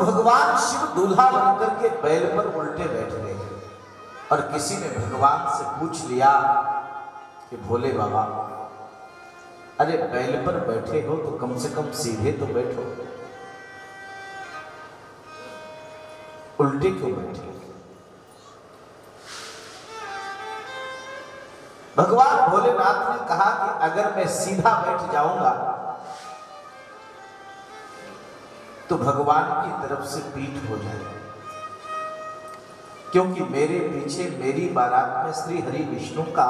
भगवान शिव दूल्हा बनकर के बैल पर उल्टे बैठ गए और किसी ने भगवान से पूछ लिया कि भोले बाबा, अरे बैल पर बैठे हो तो कम से कम सीधे तो बैठो, उल्टे क्यों बैठे? भगवान भोलेनाथ ने कहा कि अगर मैं सीधा बैठ जाऊंगा तो भगवान की तरफ से पीठ हो जाएगी, क्योंकि मेरे पीछे मेरी बारात में श्री हरि विष्णु का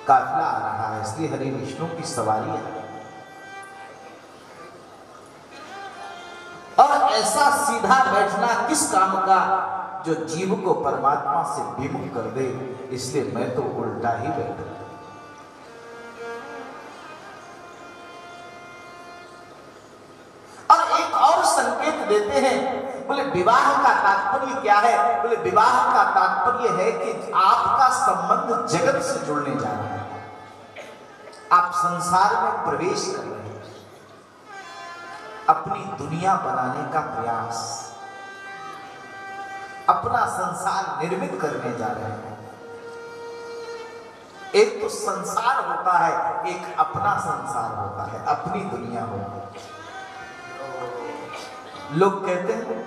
काफिला आ रहा है, श्री हरि विष्णु की सवारी है। और ऐसा सीधा बैठना किस काम का जो जीव को परमात्मा से विमुख कर दे, इसलिए मैं तो उल्टा ही बैठा। और एक और संकेत देते हैं, बोले विवाह का तात्पर्य क्या है? बोले विवाह का तात्पर्य है कि आपका संबंध जगत से जुड़ने जा रहा है, आप संसार में प्रवेश कर रहे हैं, अपनी दुनिया बनाने का प्रयास, अपना संसार निर्मित करने जा रहे हैं। एक तो संसार होता है, एक अपना संसार होता है, अपनी दुनिया होती है। लोग कहते हैं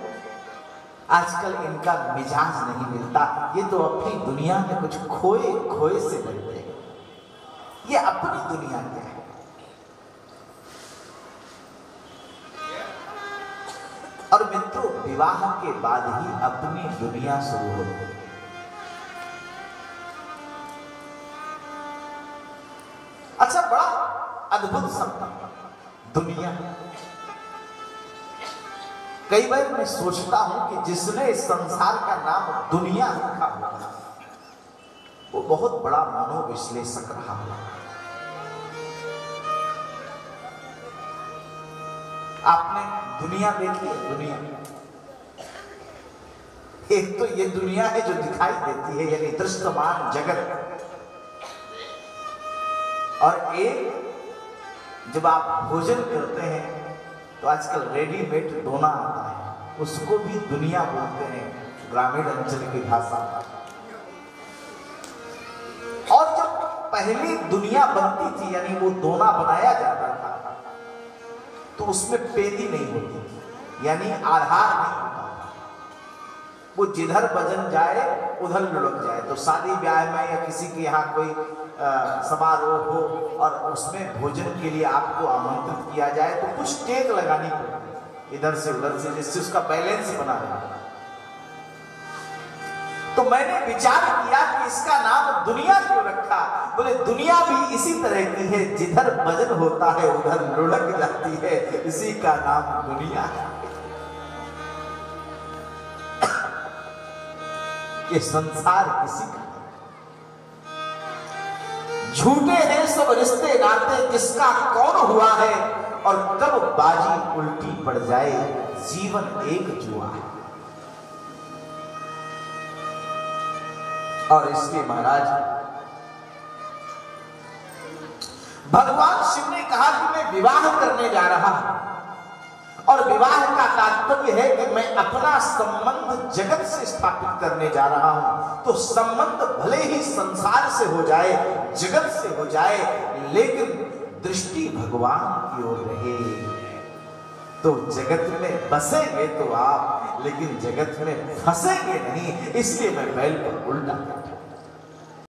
आजकल इनका मिजाज नहीं मिलता, ये तो अपनी दुनिया में कुछ खोए खोए से रहते हैं, ये अपनी दुनिया क्या है? और मित्रों, विवाह के बाद ही अपनी दुनिया शुरू होती है। अच्छा, बड़ा अद्भुत शब्द दुनिया। कई बार मैं सोचता हूं कि जिसने इस संसार का नाम दुनिया रखा होगा वो बहुत बड़ा मनोविश्लेषक रहा होगा। आपने दुनिया देखी है? दुनिया एक तो ये दुनिया है जो दिखाई देती है, यानी दृश्यमान जगत, और एक जब आप भोजन करते हैं तो आजकल रेडीमेड डोना आता है, उसको भी दुनिया बोलते हैं ग्रामीण अंचल की भाषा में। और जब पहली दुनिया बनती थी, यानी वो डोना बनाया जाता था, तो उसमें पेदी नहीं होती थी, यानी आधार नहीं होता था, वो जिधर वजन जाए उधर लुढ़क जाए। तो शादी ब्याह में या किसी के यहाँ कोई समारोह हो और उसमें भोजन के लिए आपको आमंत्रित किया जाए तो कुछ टेक लगानी पड़ती इधर से उधर से, जिससे उसका बैलेंस बना रहे। तो मैंने विचार किया कि इसका नाम दुनिया क्यों रखा? बोले दुनिया भी इसी तरह की है, जिधर वजन होता है उधर लुढ़क जाती है, इसी का नाम दुनिया है। ये संसार किसी का, झूठे हैं सब रिश्ते नाते, किसका कौन हुआ है और कब बाजी उल्टी पड़ जाए, जीवन एक जुआ है। और इसलिए महाराज भगवान शिव ने कहा कि मैं विवाह करने जा रहा हूं, और विवाह का तात्पर्य है कि मैं अपना संबंध जगत से स्थापित करने जा रहा हूं। तो संबंध भले ही संसार से हो जाए, जगत से हो जाए, लेकिन दृष्टि भगवान की ओर रहे। तो जगत में बसेंगे तो आप, लेकिन जगत में फंसेंगे नहीं, इसलिए मैं बैल पर उल्टा बैठा।